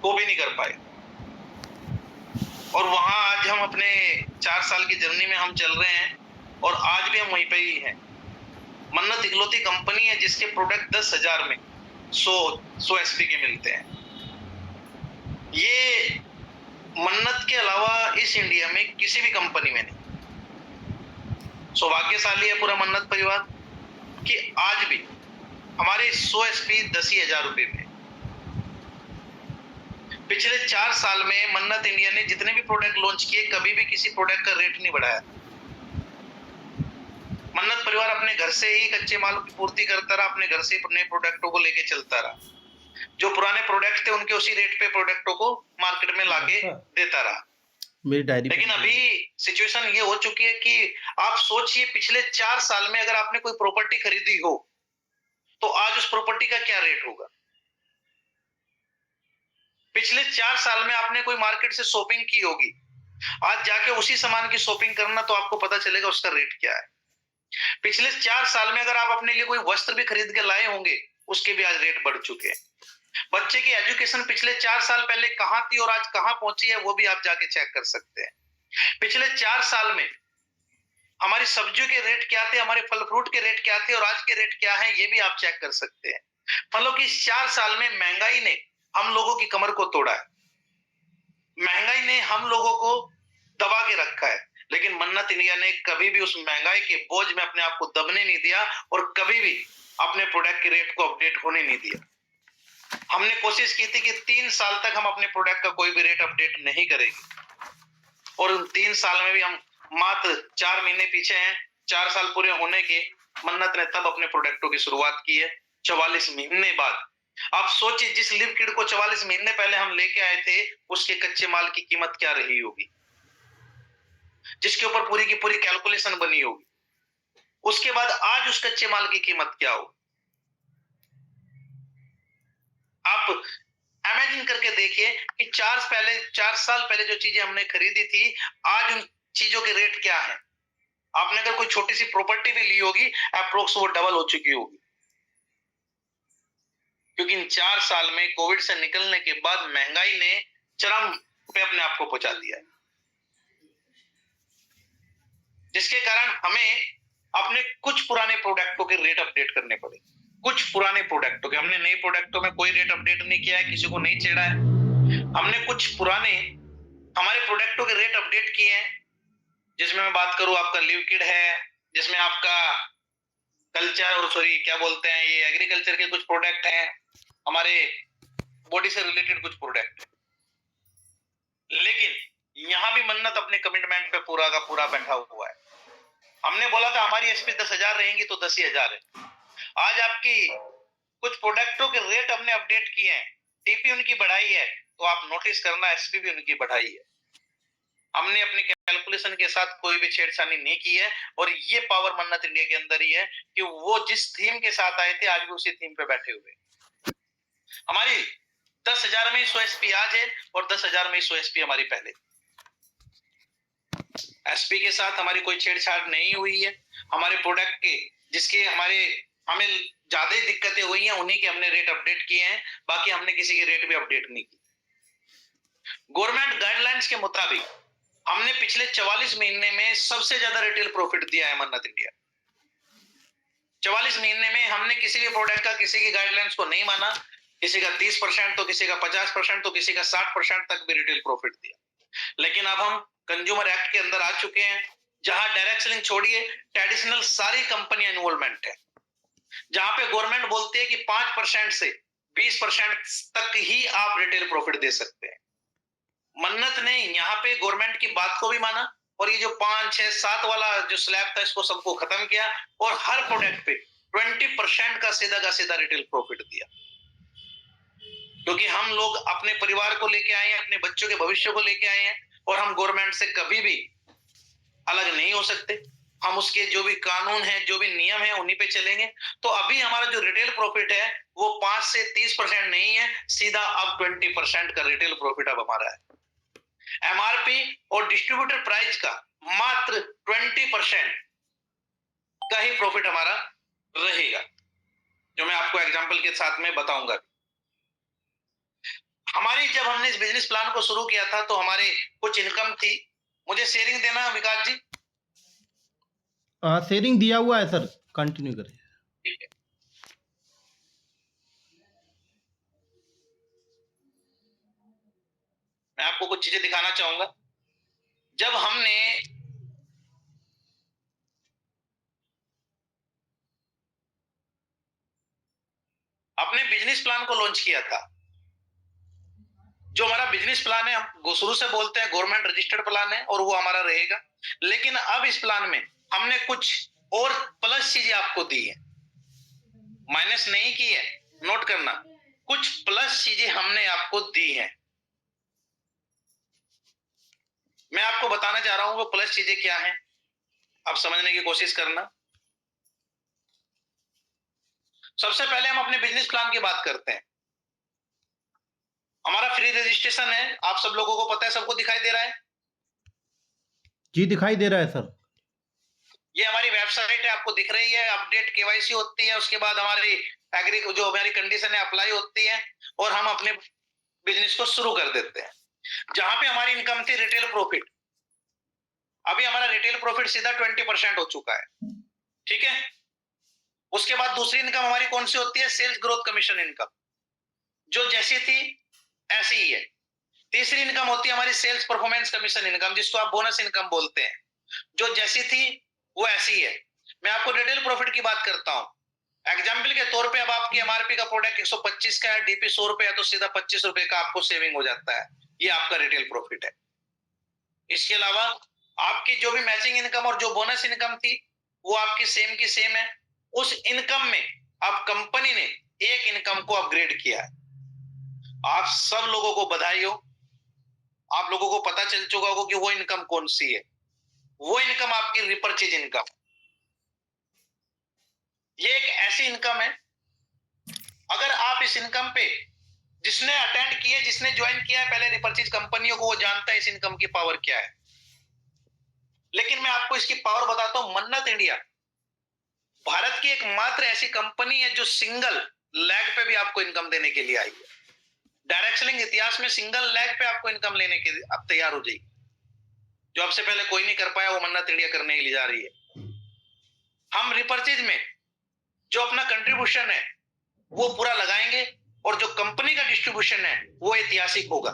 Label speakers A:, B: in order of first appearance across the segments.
A: वो भी नहीं कर पाए। और वहां आज हम अपने 4 साल की जर्नी में हम चल रहे हैं और आज भी हम वहीं पे ही हैं। मन्नत इकलौती कंपनी है जिसके प्रोडक्ट 10,000 में 100 एसपी के मिलते हैं। ये मन्नत के अलावा इस इंडिया में किसी भी कंपनी में नहीं। सौभाग्यशाली है पूरा मन्नत परिवार कि आज भी हमारे 100 एसपी 10,000 रुपए में। पिछले 4 साल में मन्नत इंडिया ने जितने भी प्रोडक्ट लॉन्च किए कभी भी किसी प्रोडक्ट का रेट नहीं बढ़ाया। मन्नत परिवार अपने घर से ही कच्चे माल की पूर्ति करता रहा, अपने घर से ही नए प्रोडक्टों को लेके चलता रहा। जो पुराने प्रोडक्ट थे उनके उसी रेट पे प्रोडक्टों को मार्केट में लाके देता रहा।
B: मेरी डायरी।
A: लेकिन अभी सिचुएशन ये हो चुकी है कि आप सोचिए पिछले 4 साल में अगर आपने कोई प्रॉपर्टी खरीदी हो तो आज उस प्रॉपर्टी का क्या रेट होगा। पिछले 4 साल में आपने कोई मार्केट से शॉपिंग की होगी, आज जाके उसी सामान की शॉपिंग करना तो आपको पता चलेगा उसका रेट क्या है। पिछले 4 साल में अगर आप अपने लिए कोई वस्त्र भी खरीद के लाए होंगे उसके भी आज रेट बढ़ चुके हैं। बच्चे की एजुकेशन पिछले 4 साल पहले कहां थी और आज कहां पहुंची है वो भी आप जाके चेक कर सकते हैं। पिछले 4 साल में हमारी सब्जियों के रेट क्या थे, हमारे फल फ्रूट के रेट क्या थे और आज के रेट क्या है ये भी आप चेक कर सकते हैं। मतलब कि इस 4 साल में महंगाई ने हम लोगों की कमर को तोड़ा है, महंगाई ने हम लोगों को दबा के रखा है। लेकिन मन्नत इंडिया ने कभी भी उस महंगाई के बोझ में अपने आप को दबने नहीं दिया और कभी भी अपने प्रोडक्ट के रेट को अपडेट होने नहीं दिया। हमने कोशिश की थी कि 3 साल तक हम अपने प्रोडक्ट का कोई भी रेट अपडेट नहीं करेंगे और उन 3 साल में भी हम मात्र 4 महीने पीछे हैं। 4 साल पूरे होने के मन्नत ने तब अपने प्रोडक्टों की शुरुआत की है 44 महीने बाद। आप सोचिए जिस लिव किट को 44 महीने पहले हम लेके आए थे उसके कच्चे माल की कीमत क्या रही होगी, जिसके ऊपर पूरी की पूरी कैलकुलेशन बनी होगी। उसके बाद आज उस कच्चे माल की कीमत क्या हो, आप इमेजिन करके देखिए कि 4 साल पहले जो चीजें हमने खरीदी थी आज उन चीजों के रेट क्या है। आपने अगर कोई छोटी सी प्रॉपर्टी भी ली होगी अप्रोक्स वो डबल हो चुकी होगी, क्योंकि इन 4 साल में कोविड से निकलने के बाद महंगाई ने चरम पे अपने आप को पहुंचा दिया है, जिसके कारण हमें अपने कुछ पुराने प्रोडक्टों के रेट अपडेट करने पड़े। कुछ पुराने प्रोडक्टों के, हमने नए प्रोडक्टों में कोई रेट अपडेट नहीं किया है, किसी को नहीं छेड़ा है। हमने कुछ पुराने हमारे प्रोडक्टों के रेट अपडेट किए हैं, जिसमें मैं बात करूं आपका लिक्विड है, जिसमें आपका कल्चर और सॉरी क्या बोलते हैं ये एग्रीकल्चर के कुछ प्रोडक्ट हैं, हमारे बॉडी से रिलेटेड कुछ प्रोडक्ट है। लेकिन यहां भी मन्नत अपने कमिटमेंट पे पूरा का पूरा बैठा हुआ है। हमने बोला था हमारी एसपी 10,000 रहेंगी तो 10,000 है। आज आपकी कुछ प्रोडक्टों के रेट हमने अपडेट किए हैं, टीपी उनकी बढ़ाई है तो आप नोटिस करना एसपी भी उनकी बढ़ाई है। हमने अपनी कैलकुलेशन के साथ कोई भी छेड़छाड़ी नहीं की है और ये पावर मन्नत इंडिया के अंदर ही है कि वो जिस थीम के साथ आए थे आज भी उसी थीम पे बैठे हुए। हमारी 10,000 में 100 एसपी आज है और 10,000 में 100 एसपी हमारी पहले। एसपी के साथ हमारी कोई छेड़छाड़ नहीं हुई है। हमारे प्रोडक्ट के जिसके हमें ज्यादा ही दिक्कतें हुई हैं उन्हीं के हमने रेट अपडेट किए हैं, बाकी हमने किसी के रेट भी अपडेट नहीं की। गवर्नमेंट गाइडलाइंस के मुताबिक हमने पिछले 44 महीने में सबसे ज्यादा रिटेल प्रॉफिट दिया है मन्नत इंडिया। 44 महीने में हमने किसी भी प्रोडक्ट का किसी की गाइडलाइंस को नहीं माना, किसी का 30% तो किसी का 50% तो किसी का 60% तक भी रिटेल प्रॉफिट दिया। लेकिन अब हम कंज्यूमर एक्ट के अंदर आ चुके हैं जहां डायरेक्ट सेलिंग छोड़िए ट्रेडिशनल सारी कंपनियां इन्वॉल्वमेंट है, जहां पे गवर्नमेंट बोलती है कि 5% से 20% तक ही आप रिटेल प्रॉफिट दे सकते हैं। मन्नत ने यहाँ पे गवर्नमेंट की बात को भी माना और ये जो 5, 6, 7 वाला जो स्लैब था इसको सबको खत्म किया और हर प्रोडक्ट पे 20% का सीधा रिटेल प्रॉफिट दिया। क्योंकि हम लोग अपने परिवार को लेके आए हैं, अपने बच्चों के भविष्य को लेके आए हैं और हम गवर्नमेंट से कभी भी अलग नहीं हो सकते। हम उसके जो भी कानून है, जो भी नियम है उन्हीं पे चलेंगे। तो अभी हमारा जो रिटेल प्रॉफिट है वो 5 से 30% नहीं है, सीधा अब 20% का रिटेल प्रॉफिट अब हमारा है। एमआरपी और डिस्ट्रीब्यूटर प्राइस का मात्र 20% का ही प्रॉफिट हमारा रहेगा, जो मैं आपको एग्जांपल के साथ में बताऊंगा। हमारी जब हमने इस बिजनेस प्लान को शुरू किया था तो हमारे कुछ इनकम थी। मुझे शेयरिंग देना विकास जी।
B: शेयरिंग दिया हुआ है सर, कंटिन्यू करें।
A: ठीक है। मैं आपको कुछ चीजें दिखाना चाहूंगा। जब हमने अपने बिजनेस प्लान को लॉन्च किया था, जो हमारा बिजनेस प्लान है हम शुरू से बोलते हैं गवर्नमेंट रजिस्टर्ड प्लान है और वो हमारा रहेगा। लेकिन अब इस प्लान में हमने कुछ और प्लस चीजें आपको दी है, माइनस नहीं की है, नोट करना। कुछ प्लस चीजें हमने आपको दी हैं। मैं आपको बताना चाह रहा हूं वो प्लस चीजें क्या हैं, आप समझने की कोशिश करना। सबसे पहले हम अपने बिजनेस प्लान की बात करते हैं। हमारा फ्री रजिस्ट्रेशन है, आप सब लोगों को पता है, सबको दिखाई दे रहा है?
B: जी दिखाई दे रहा है सर।
A: ये हमारी वेबसाइट है, आपको दिख रही है। अपडेट केवाईसी होती है, उसके बाद हमारी एग्री जो हमारी कंडीशन है अप्लाई होती है और हम अपने बिजनेस को शुरू कर देते हैं। जहां पे हमारी इनकम थी रिटेल प्रॉफिट, अभी हमारा रिटेल प्रॉफिट सीधा 20% हो चुका है। ठीक है। उसके बाद दूसरी इनकम हमारी कौन सी होती है? सेल्स ग्रोथ कमीशन इनकम, जो जैसी थी ऐसी ही है। तीसरी इनकम होती है हमारी सेल्स परफॉर्मेंस कमीशन इनकम, जिसको आप बोनस इनकम बोलते हैं, जो जैसी थी वो ऐसी है। मैं आपको रिटेल प्रॉफिट की बात करता हूं। एग्जाम्पल के तौर पे अब आपकी एमआरपी का प्रोडक्ट 125 का है, डीपी 100 रुपए है, तो सीधा 25 रुपए का आपको सेविंग हो जाता है। ये आपका रिटेल प्रॉफिट है। इसके अलावा आपकी जो भी मैचिंग इनकम और जो बोनस इनकम थी वो आपकी सेम की सेम है। उस इनकम में अब कंपनी ने एक इनकम को अपग्रेड किया है। आप सब लोगों को बधाई हो, आप लोगों को पता चल चुका होगा कि वो इनकम कौन सी है। वो इनकम आपकी रिपर्चेज इनकम। ये एक ऐसी इनकम है, अगर आप इस इनकम पे, जिसने अटेंड किया, जिसने ज्वाइन किया है पहले रिपर्चेज कंपनियों को, वो जानता है इस इनकम की पावर क्या है। लेकिन मैं आपको इसकी पावर बताता हूं। मन्नत इंडिया भारत की एकमात्र ऐसी कंपनी है जो सिंगल लेग पे भी आपको इनकम देने के लिए आई है। डायरेक्ट सेलिंग इतिहास में सिंगल लेग पे आपको इनकम लेने के लिए अब तैयार हो जाएगी। जो आपसे पहले कोई नहीं कर पाया वो मन्नत इंडिया करने के लिए जा रही है। हम रिपर्चेज में जो अपना कंट्रीब्यूशन है वो पूरा लगाएंगे और जो कंपनी का डिस्ट्रीब्यूशन है वो ऐतिहासिक होगा।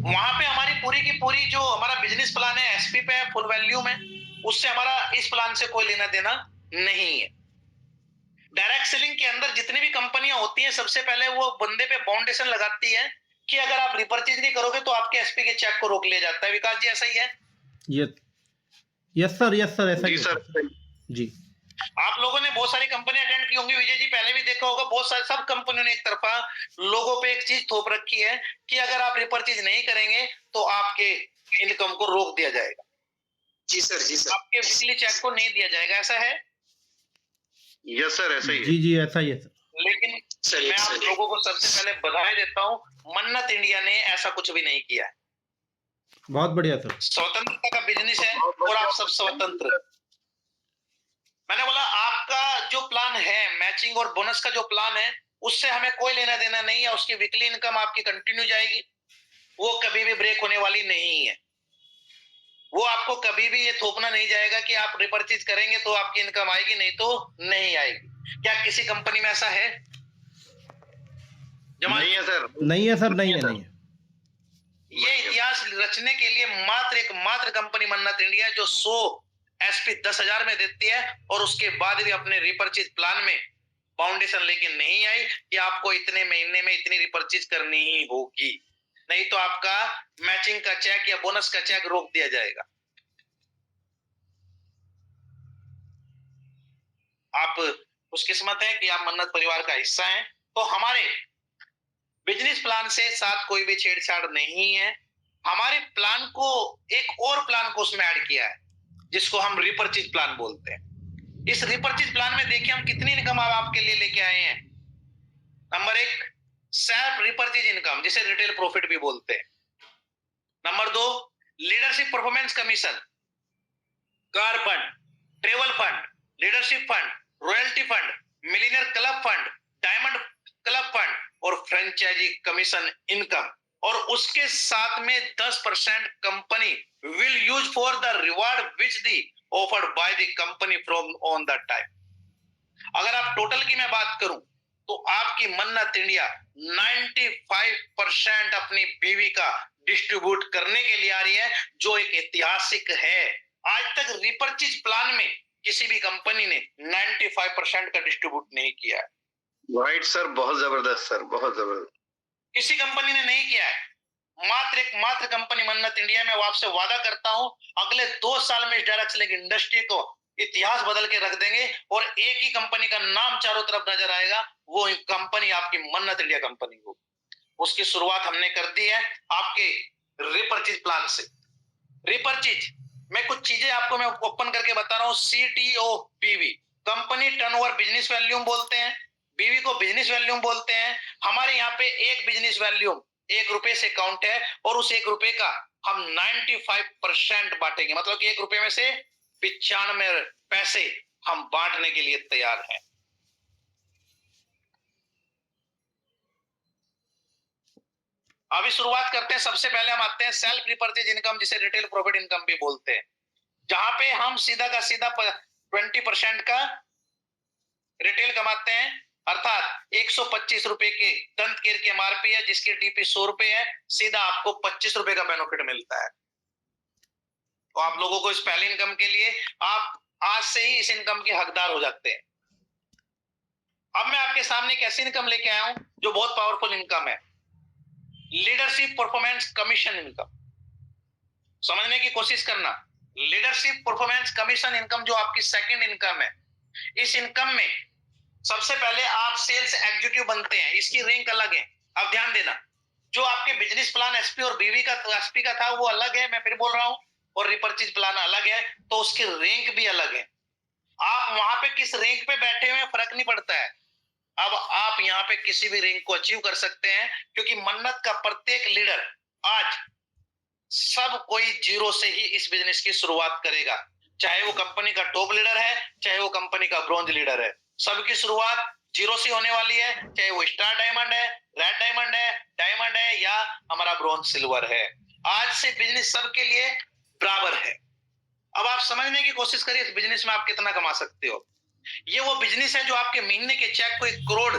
A: वहां पे हमारी पूरी की पूरी जो हमारा बिजनेस प्लान है एसपी पे है, फुल वैल्यू में, उससे हमारा इस प्लान से कोई लेना देना नहीं है। डायरेक्ट सेलिंग के अंदर जितनी भी कंपनियां होती हैं, सबसे पहले वो बंदे पे बाउंडेशन लगाती है कि अगर आप रिपर्चेज नहीं करोगे तो आपके एसपी के चेक को रोक लिया जाता है। विकास जी ऐसा ही है?
B: यस सर, ऐसा ही
A: जी सर।
B: जी।
A: आप लोगों ने बहुत सारी कंपनी अटेंड की होंगी, विजय जी पहले भी देखा होगा, बहुत सारे सब कंपनियों ने एक तरफा लोगों पे एक चीज थोप रखी है कि अगर आप रिपर्चेज नहीं करेंगे तो आपके इनकम को रोक दिया जाएगा। जी सर, जी सर। आपके वीकली चेक को नहीं दिया जाएगा, ऐसा है? यस सर, ऐसा ही है।
B: जी ऐसा ही है सर।
A: लेकिन मैं आप लोगों को सबसे पहले बधाई देता हूं, मन्नत इंडिया ने ऐसा कुछ भी नहीं किया है।
B: बहुत बढ़िया सर।
A: स्वतंत्रता का बिजनेस है और आप सब स्वतंत्र। मैंने बोला आपका जो प्लान है मैचिंग और बोनस का जो प्लान है उससे हमें कोई लेना देना नहीं है। उसकी वीकली इनकम आपकी कंटिन्यू जाएगी, वो कभी भी ब्रेक होने वाली नहीं है। वो आपको कभी भी ये थोपना नहीं जाएगा कि आप रिपर्चेज करेंगे तो आपकी इनकम आएगी, नहीं तो नहीं आएगी। क्या किसी कंपनी में ऐसा है? नहीं है सर,
B: नहीं है सर, नहीं है।
A: ये इतिहास रचने के लिए मात्र कंपनी मन्नत इंडिया जो 100 एसपी 10,000 में देती है और उसके बाद भी अपने रिपर्चेज प्लान में फाउंडेशन लेके नहीं आई कि आपको इतने महीने में इतनी रिपर्चेज करनी ही होगी, नहीं तो आपका मैचिंग का चेक या बोनस का चेक रोक दिया जाएगा। आप खुशकिस्मत हैं कि आप मन्नत परिवार का हिस्सा हैं। तो हमारे बिजनेस प्लान से साथ कोई भी छेड़छाड़ नहीं है। हमारे प्लान को एक और प्लान को उसमें ऐड किया है जिसको हम रिपर्चेज प्लान बोलते हैं। इस रिपर्चेज प्लान में देखिए हम कितनी इनकम आपके लिए लेके आए हैं। नंबर 1 सेल्फ रिपर्चेज इनकम, जिसे रिटेल प्रॉफिट भी बोलते हैं। Number 2 leadership performance commission, car fund, travel fund, leadership fund, royalty fund, millionaire club fund, diamond club fund, और फ्रेंचाइजी कमीशन इनकम, और उसके साथ में 10% company will use for the reward which the offered by the company from on the time. अगर आप total की मैं बात करूं तो आपकी मन्नत इंडिया 95% अपनी बीवी का डिस्ट्रीब्यूट करने के लिए आ रही है, जो एक ऐतिहासिक है। आज तक रिपर्चेज प्लान में किसी भी कंपनी ने 95% का डिस्ट्रीब्यूट नहीं किया है।
C: राइट सर, बहुत जबरदस्त सर, बहुत जबरदस्त।
A: किसी कंपनी ने नहीं किया है। मात्र कंपनी मन्नत इंडिया में। आपसे वादा करता हूं अगले 2 साल में इस डायरेक्ट सेलिंग इंडस्ट्री को इतिहास बदल के रख देंगे, और एक ही कंपनी का नाम चारों तरफ नजर आएगा, वो कंपनी आपकी मन्नत इंडिया कंपनी हो। उसकी शुरुआत हमने कर दी है आपके रिपर्चेज प्लान से। रिपर्चेज मैं कुछ चीजें आपको मैं ओपन करके बता रहा हूं। CTO बीवी, कंपनी टर्नओवर बिजनेस वैल्यूम बोलते हैं, बीवी को बिजनेस वैल्यूम बोलते हैं। हमारे यहाँ पे एक बिजनेस वैल्यूम ₹1 से काउंट है, और उस ₹1 का हम 95% बांटेंगे, मतलब कि ₹1 में से 95 पैसे हम बांटने के लिए तैयार हैं। अभी शुरुआत करते हैं। सबसे पहले हम आते हैं सेल्फ रिपर्चेज इनकम, जिसे रिटेल प्रॉफिट इनकम भी बोलते हैं, जहां पे हम सीधा का सीधा 20% का रिटेल कमाते हैं, अर्थात ₹125 के दंत केयर की MRP है, जिसकी DP ₹100 है। सीधा आपको ₹25 का बेनिफिट मिलता है। तो आप लोगों को इस पहली इनकम के लिए आप आज से ही इस इनकम के हकदार हो जाते हैं। अब मैं आपके सामने एक ऐसी इनकम लेके आया हूं जो बहुत पावरफुल इनकम है, लीडरशिप परफॉर्मेंस कमीशन इनकम। समझने की कोशिश करना। लीडरशिप परफॉर्मेंस कमीशन इनकम जो आपकी सेकंड इनकम है, इस इनकम में सबसे पहले आप सेल्स एग्जीक्यूटिव बनते हैं। इसकी रैंक अलग है। अब ध्यान देना, जो आपके बिजनेस प्लान एसपी और बीवी का एसपी का था वो अलग है, मैं फिर बोल रहा हूं, और रिपर्चेज प्लान अलग है, तो उसकी रैंक भी अलग है। आप वहां पे किस रैंक पे बैठे हुए फर्क नहीं पड़ता है। अब आप यहाँ पे किसी भी रैंक को अचीव कर सकते हैं, क्योंकि मन्नत का प्रत्येक लीडर आज सब कोई जीरो से ही इस बिजनेस की शुरुआत करेगा। चाहे वो कंपनी का टॉप लीडर है, चाहे वो कंपनी का ब्रॉन्ज लीडर है, सबकी शुरुआत जीरो से होने वाली है। चाहे वो स्टार डायमंड है, रेड डायमंड है या हमारा ब्रॉन्ज सिल्वर है। आज से बिजनेस सबके लिए बराबर है। अब आप समझने की कोशिश करिए इस बिजनेस में आप कितना कमा सकते हो। ये वो बिजनेस है जो आपके महीने के चेक को 1 करोड़,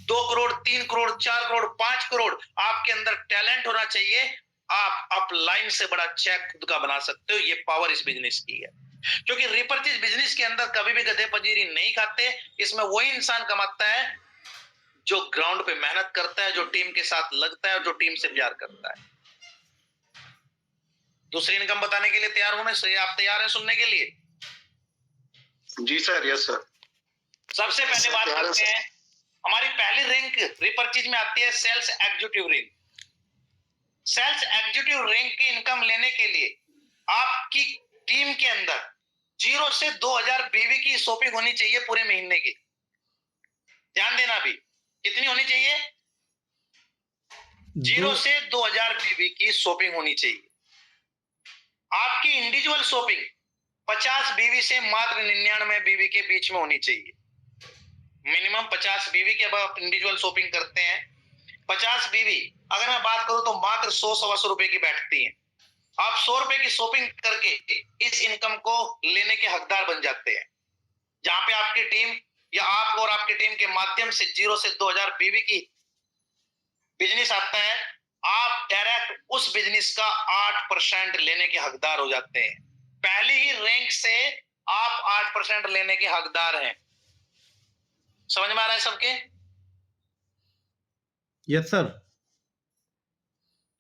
A: 2 करोड़, 3 करोड़, 4 करोड़, 5 करोड़, आपके अंदर टैलेंट होना चाहिए। आप अपलाइन से बड़ा चेक खुद का बना सकते हो। ये पावर इस बिजनेस की है, क्योंकि रिपर्चेज बिजनेस के अंदर कभी भी गधे पंजीरी नहीं खाते। इसमें वही इंसान कमाता है जो ग्राउंड पे मेहनत करता है, जो टीम के साथ लगता है और जो टीम से प्यार करता है। दूसरी इनकम बताने के लिए तैयार होने से आप तैयार हैं सुनने के लिए?
C: जी सर, यस सर।
A: सबसे पहले बात करते हैं, हमारी पहली रैंक रिपर्चेज में आती है sales executive rank. Sales executive rank की इनकम लेने के लिए आपकी टीम के अंदर 0 से 2000 बीवी की शॉपिंग होनी चाहिए पूरे महीने की। ध्यान देना, भी कितनी होनी चाहिए? 0 से 2000 बीवी की शॉपिंग होनी चाहिए। आपकी इंडिविजुअल शॉपिंग 50 बीवी से मात्र 99 बीवी के बीच में होनी चाहिए। मिनिमम 50 बीवी के अब आप इंडिविजुअल शॉपिंग करते हैं। 50 बीवी अगर मैं बात करूं तो मात्र 100-125 रुपए की बैठती हैं। आप 100 रुपए की शॉपिंग करके इस इनकम को लेने के हकदार बन जाते हैं, जहां पे आपकी टीम या आप और आपकी टीम के माध्यम से 0 से 2000 बीवी की बिजनेस आता है। आप डायरेक्ट उस बिजनेस का 8% लेने के हकदार हो जाते हैं। पहली ही रैंक से आप 8% लेने के हकदार हैं। समझ में आ रहा है सबके?
B: Yes sir.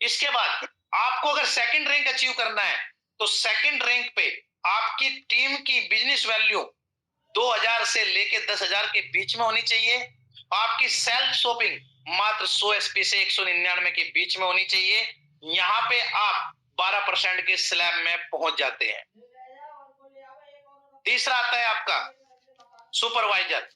A: इसके बाद आपको अगर सेकंड रैंक अचीव करना है तो सेकंड रैंक पे आपकी टीम की बिजनेस वैल्यू 2000 से लेके 10,000 के बीच में होनी चाहिए। आपकी सेल्फ शॉपिंग मात्र 100 एसपी से 199 के बीच में होनी चाहिए। यहां पे आप 12% के स्लैब में पहुंच जाते हैं। तीसरा आता है आपका सुपरवाइजर,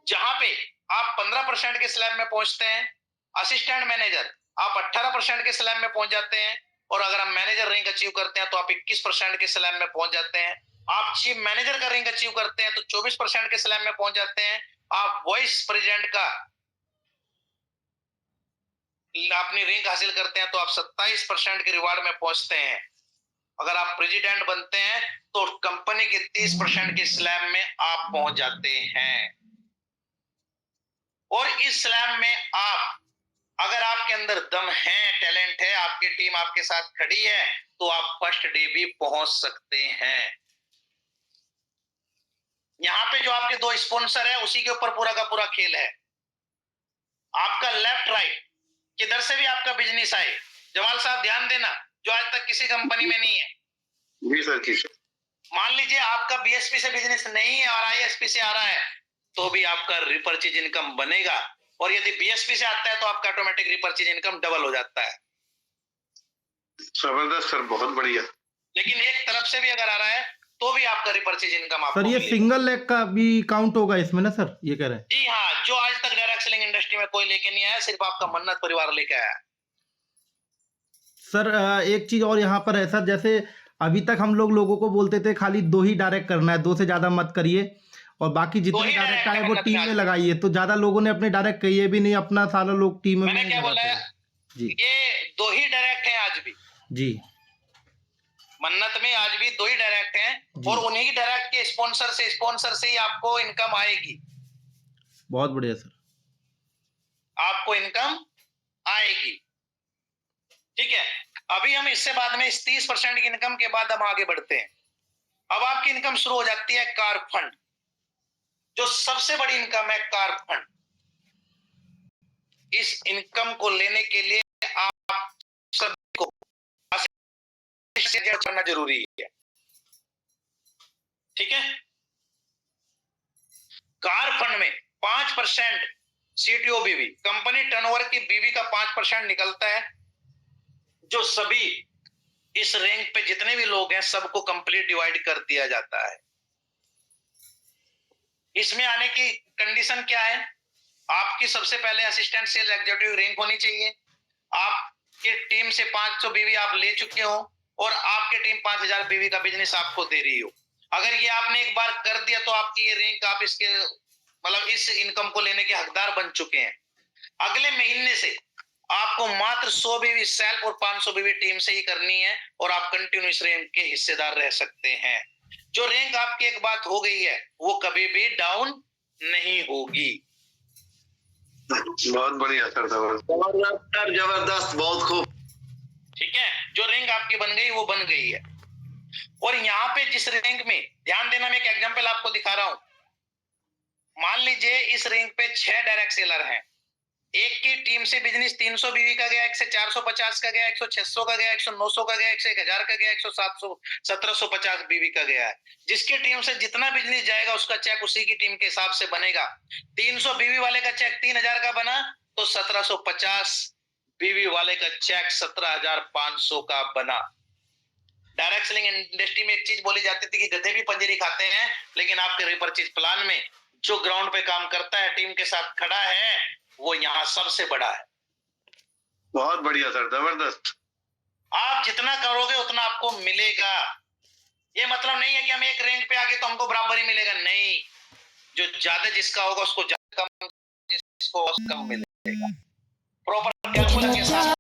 A: जहां पे आप 15% के स्लैब में पहुंचते हैं। असिस्टेंट मैनेजर आप 18% के स्लैब में पहुंच जाते हैं, और अगर आप मैनेजर रैंक अचीव करते हैं तो आप 21% के स्लैब में पहुंच जाते हैं। आप चीफ मैनेजर का रैंक अचीव करते हैं तो 24% के स्लैब में पहुंच जाते हैं। आप वाइस प्रेसिडेंट का अपनी रैंक हासिल करते हैं तो आप 27% के रिवार्ड में पहुंचते हैं। अगर आप प्रेसिडेंट बनते हैं तो कंपनी के 30% के स्लैब में आप पहुंच जाते हैं। और इस स्लैब में आप, अगर आपके अंदर दम है, टैलेंट है, आपकी टीम आपके साथ खड़ी है, तो आप फर्स्ट डे भी पहुंच सकते हैं। यहाँ पे जो आपके 2 स्पॉन्सर है उसी के ऊपर पूरा का पूरा खेल है। आपका लेफ्ट राइट किधर से भी आपका बिजनेस आए, जमाल साहब ध्यान देना, जो आज तक किसी कंपनी में नहीं है।
C: जी सर, जी सर।
A: मान लीजिए आपका बीएसपी से बिजनेस नहीं है और आईएसपी से आ रहा है, तो भी आपका रिपर्चेज इनकम बनेगा। और यदि बीएसपी से आता है तो आपका ऑटोमेटिक रिपर्चेज इनकम डबल हो जाता है।
C: जबरदस्त सर, बहुत बढ़िया।
A: लेकिन एक तरफ से भी अगर आ रहा है तो भी आपका रिपर्चेज इनकम आपको
B: सर ये
A: मिलेगा।
B: सिंगल लेग का भी काउंट होगा इसमें ना सर, ये कह रहे हैं?
A: जी हाँ, जो आज तक डायरेक्ट सेलिंग इंडस्ट्री में कोई लेके नहीं आया, सिर्फ आपका मन्नत परिवार लेके आया।
B: सर एक चीज और यहाँ पर है सर, जैसे अभी तक हम लोगों को बोलते थे खाली 2 ही डायरेक्ट करना है, 2 से ज्यादा मत करिए, और बाकी जितने
A: ही
B: डायरेक्ट
A: direct
B: आए वो
A: करना
B: टीम में
A: चाहिए।
B: लगाइए। तो ज्यादा लोगों ने अपने डायरेक्ट कहिए भी नहीं, अपना सारा लोग टीम में
A: मैंने क्या बोला है?
B: जी
A: ये 2 ही डायरेक्ट हैं आज भी।
B: जी
A: मन्नत में आज भी 2 ही डायरेक्ट हैं
B: जी।
A: और उन्हीं डायरेक्ट के स्पॉन्सर से ही आपको इनकम आएगी।
B: बहुत बढ़िया सर।
A: आपको इनकम आएगी, ठीक है। अभी हम इससे बाद में इस 30% की इनकम के बाद हम आगे बढ़ते हैं। अब आपकी इनकम शुरू हो जाती है कार फंड। जो सबसे बड़ी इनकम है कार फंड। इस इनकम को लेने के लिए आप सभी को करना जरूरी है, ठीक है। कार फंड में 5% सीटीओ बीवी, कंपनी टर्नओवर की बीवी का 5% निकलता है, जो सभी इस रैंक पे जितने भी लोग हैं सबको कंप्लीट डिवाइड कर दिया जाता है। इसमें आने की कंडीशन क्या है? आपकी सबसे पहले असिस्टेंट सेल्स एग्जीक्यूटिव रैंक होनी चाहिए। आपकी टीम से 500 बीवी आप ले चुके हो और आपकी टीम 5000 बीवी का बिजनेस आपको दे रही हो। अगर ये आपने एक बार कर दिया तो आपकी ये रैंक, आप इसके मतलब इस इनकम को लेने के हकदार बन चुके हैं। अगले महीने से आपको मात्र 100 बीवी सेल्फ और 500 बीवी टीम से ही करनी है और आप कंटिन्यूस रैंक के हिस्सेदार रह सकते हैं। जो रैंक आपकी एक बात हो गई है वो कभी भी डाउन नहीं होगी।
C: बहुत बढ़िया सर, जबरदस्त, जबरदस्त, बहुत खूब।
A: ठीक है, जो रैंक आपकी बन गई वो बन गई है। और यहाँ पे जिस रैंक में, ध्यान देना, मैं एक एग्जांपल आपको दिखा रहा हूं। मान लीजिए इस रैंक पे 6 डायरेक्ट सेलर हैं। एक की टीम से बिजनेस 300 बीवी का गया, एक से 450 का गया, एक 600 का गया, 900 का गया, एक से 1000 का गया, 700 1750 बीवी का गया है। जिसकी टीम से जितना बिजनेस जाएगा उसका चेक उसी की टीम के हिसाब से बनेगा। 300 बीवी वाले का चेक 3000 का बना तो 1750 बीवी वाले का चेक 17500 का बना। डायरेक्ट सेलिंग इंडस्ट्री में एक चीज बोली जाती थी कि गधे भी पंजेरी खाते हैं, लेकिन आपके रिपर्चेज प्लान में जो ग्राउंड पे काम करता है, टीम के साथ खड़ा है, वो यहाँ सबसे बड़ा है।
C: बहुत बढ़िया सर, जबरदस्त।
A: आप जितना करोगे उतना आपको मिलेगा। ये मतलब नहीं है कि हम एक रैंक पे आगे तो हमको बराबर ही मिलेगा, नहीं। जो ज्यादा जिसका होगा उसको ज्यादा, कम जिसको कम मिलेगा। प्रॉपर कैलकुलेशन के साथ